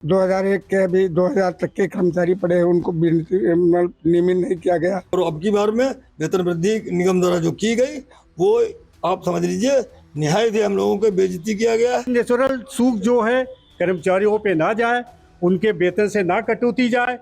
2001 के अभी 2000 तक के कर्मचारी पड़े हैं, उनको नियमित नहीं किया गया। और अब की बार में वेतन वृद्धि निगम द्वारा जो की गई वो आप समझ लीजिए निहायत ही हम लोगों को बेइज्जती किया गया है। नेचुरल सूख जो है कर्मचारियों पे ना जाए, उनके वेतन से ना कटौती जाए।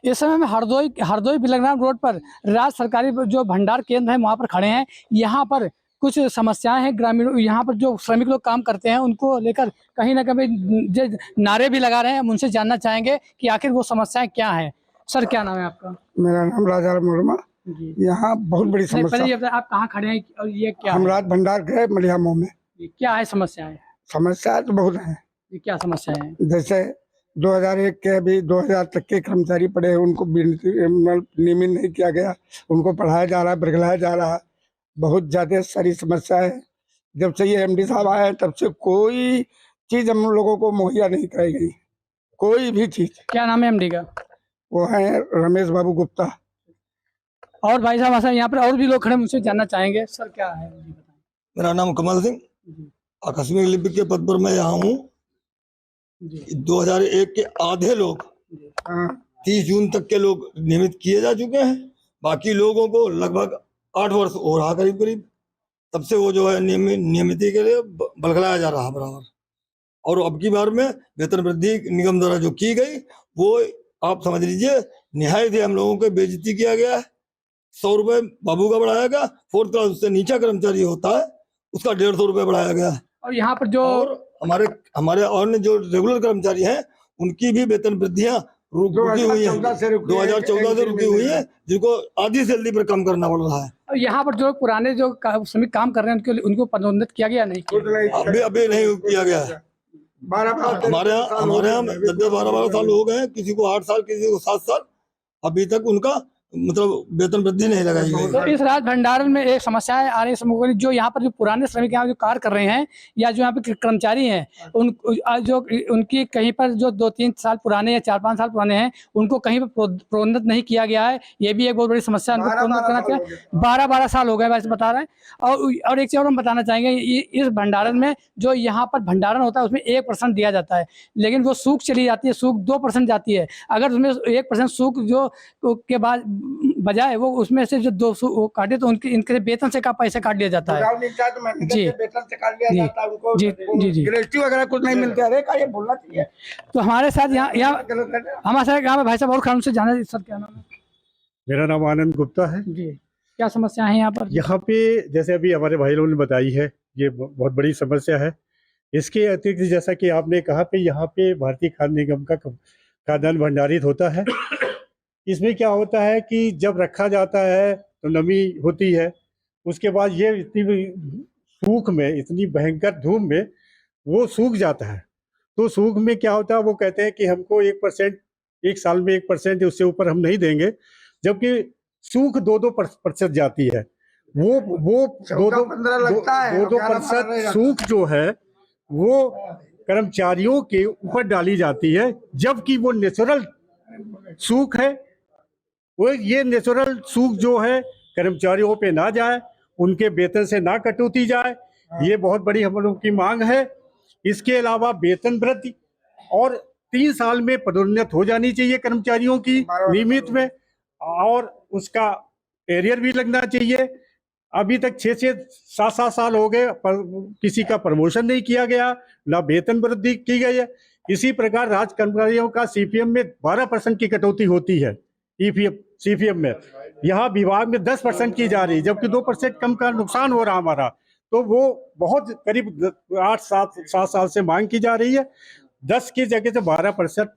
इस समय में हरदोई बिलग्राम रोड पर राज्य सरकारी जो भंडार केंद्र है वहाँ पर खड़े हैं। यहाँ पर कुछ समस्याएं हैं। ग्रामीण यहाँ पर जो श्रमिक लोग काम करते हैं उनको लेकर कहीं ना कहीं जो नारे भी लगा रहे हैं। हम उनसे जानना चाहेंगे कि आखिर वो समस्याएं क्या हैं। सर क्या नाम है आपका? मेरा नाम राजा मुर्मा। यहाँ बहुत बड़ी समस्या। पहले आप कहाँ खड़े हैं और ये क्या हम राज भंडार गए मलियामो में। क्या है समस्याएं? समस्या तो बहुत है। क्या समस्या है? जैसे 2001 के अभी 2000 तक के कर्मचारी पड़े हैं, उनको नियमित नहीं किया गया। उनको पढ़ाया जा रहा है, बरगलाया जा रहा है। बहुत ज्यादा सारी समस्या है। जब से ये एमडी साहब आए तब से कोई चीज हम लोगों को मुहैया नहीं कराई गई, कोई भी चीज। क्या नाम है एमडी का? वो है रमेश बाबू गुप्ता। और भाई साहब यहाँ पर और भी लोग खड़े, मुझसे जानना चाहेंगे। सर क्या है? मेरा नाम कमल सिंह, आकस्मिक लिपिक के पद पर मैं यहाँ हूँ। 2001 के आधे लोग 30 जून तक के लोग नियमित किए जा चुके हैं। बाकी लोगों को लगभग 8 वर्ष हो रहा करीब तब से वो जो है नियमित के लिए बलगलाया जा रहा बराबर। और अब की बार में वेतन वृद्धि निगम द्वारा जो की गई वो आप समझ लीजिए निहायत ही हम लोगों को बेइज्जती किया गया है। 100 रुपए बाबू का बढ़ाया गया। 4th क्लास उससे नीचा कर्मचारी होता है उसका 150 रुपए बढ़ाया गया। और यहाँ पर जो हमारे अन्य जो रेगुलर कर्मचारी हैं उनकी भी वेतन वृद्धियां रुकी हुई है। 2014 से रुकी हुई है, जिनको आधी सैलरी पर कम करना पड़ रहा है। और यहाँ पर जो पुराने जो श्रमिक काम कर रहे हैं उनको पदोन्नत किया गया नहीं? अभी नहीं किया गया है। हमारे यहाँ 10-12 साल हो गए, किसी को 8 साल, किसी को 7 साल, अभी तक उनका मतलब वेतन वृद्धि नहीं लगाई गई। तो इस राज भंडारण में एक समस्या आ रही है जो यहाँ पर जो पुराने श्रमिक यहाँ जो कार्य कर रहे हैं या जो यहाँ पे कर्मचारी हैं उनकी कहीं पर जो 2-3 साल पुराने या 4-5 साल पुराने हैं उनको कहीं पर प्रोन्नत नहीं किया गया है। ये भी एक बहुत बड़ी समस्या है। उनको प्रोन्नत करना चाहिए। 12 साल हो गए वैसे बता रहे हैं। और एक चीज और हम बताना चाहेंगे, इस भंडारण में जो यहाँ पर भंडारण होता है उसमें 1% दिया जाता है, लेकिन वो सूख चली जाती है, सूख 2% जाती है। अगर उसमें 1% सूख जो के बाद बजाय वो उसमें से जो 200 काटे तो उनके इनके वेतन से का पैसा काट लिया जाता है। जी वेतन से काट लिया जाता है उनको। जी ग्रेच्युटी वगैरह कुछ नहीं मिलता है। ये बोलना चाहिए। तो हमारे साथ यहाँ हमारे साथ यहाँ भाई साहब और खान से जाना। सर क्या नाम है? मेरा नाम आनंद गुप्ता है जी। क्या समस्या है यहाँ पर? यहाँ पे जैसे अभी हमारे भाई लोगों ने बताई है, ये बहुत बड़ी समस्या है। इसके अतिरिक्त जैसा कि आपने कहा कि यहाँ पे भारतीय खाद्य निगम का खाद्यान्न भंडारित होता है। इसमें क्या होता है कि जब रखा जाता है तो नमी होती है, उसके बाद ये इतनी सूख में, इतनी भयंकर धूप में वो सूख जाता है। तो सूख में क्या होता है, वो कहते हैं कि हमको 1%, 1 साल में 1%, उससे ऊपर हम नहीं देंगे, जबकि सूख 2-2% जाती है। वो 2-2% सूख जो है वो कर्मचारियों के ऊपर डाली जाती है, जबकि वो नेचुरल सूख है। वो ये नेचुरल सूख जो है कर्मचारियों पे ना जाए, उनके वेतन से ना कटौती जाए, ये बहुत बड़ी हम लोगों की मांग है। इसके अलावा वेतन वृद्धि और 3 साल में पदोन्नत हो जानी चाहिए कर्मचारियों की नियमित में, और उसका एरियर भी लगना चाहिए। अभी तक 6-7 साल हो गए, किसी का प्रमोशन नहीं किया गया, ना वेतन वृद्धि की गई है। इसी प्रकार राज्य कर्मचारियों का सीपीएम में 12% की कटौती होती है। सीपीएम में यहाँ विभाग में 10% की जा रही है, जबकि 2% कम का नुकसान हो रहा हमारा। तो वो बहुत करीब 8-7 साल से मांग की जा रही है। 10 की जगह से 12%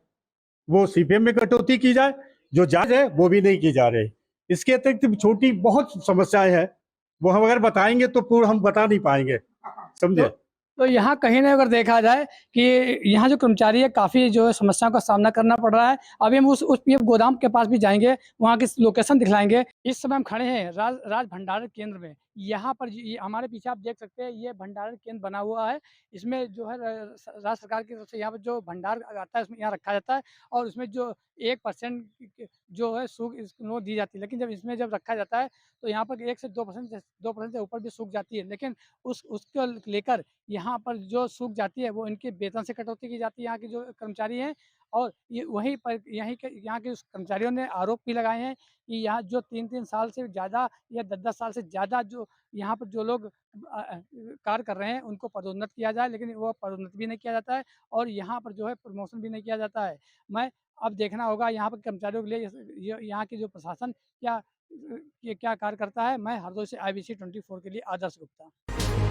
वो सीपीएम में कटौती की जाए, जो जायज है वो भी नहीं की जा रही। इसके अतिरिक्त छोटी बहुत समस्याएं हैं, वो हम अगर बताएंगे तो पूरा हम बता नहीं पाएंगे, समझे। तो यहाँ कहीं ना अगर देखा जाए कि यहाँ जो कर्मचारी है काफ़ी जो है समस्याओं का सामना करना पड़ रहा है। अभी हम उस पीएफ गोदाम के पास भी जाएंगे, वहाँ की लोकेशन दिखलाएंगे। इस समय हम खड़े हैं राज भंडारण केंद्र में। यहाँ पर ये हमारे पीछे आप देख सकते हैं, ये भंडारण केंद्र बना हुआ है। इसमें जो है राज्य सरकार की तरफ से यहाँ पर जो भंडार आता है उसमें यहाँ रखा जाता है और उसमें जो 1% जो है सूख इसको दी जाती है। लेकिन जब रखा जाता है तो यहाँ पर 1 से 2% से ऊपर भी सूख जाती है। लेकिन उसको लेकर यहाँ पर जो सूख जाती है वो इनके वेतन से कटौती की जाती है यहाँ के जो कर्मचारी हैं। और ये वहीं पर यहाँ के उस कर्मचारियों ने आरोप भी लगाए हैं कि यहाँ जो 3-3 साल से ज़्यादा या 10-10 साल से ज़्यादा जो यहाँ पर जो लोग कार्य कर रहे हैं उनको पदोन्नत किया जाए, लेकिन वो पदोन्नत भी नहीं किया जाता है और यहाँ पर जो है प्रमोशन भी नहीं किया जाता है। अब देखना होगा यहाँ पर कर्मचारियों के लिए यहाँ की जो प्रशासन क्या कार्य करता है। मैं हरदोई से IBC 24 के लिए आदर्श गुप्ता।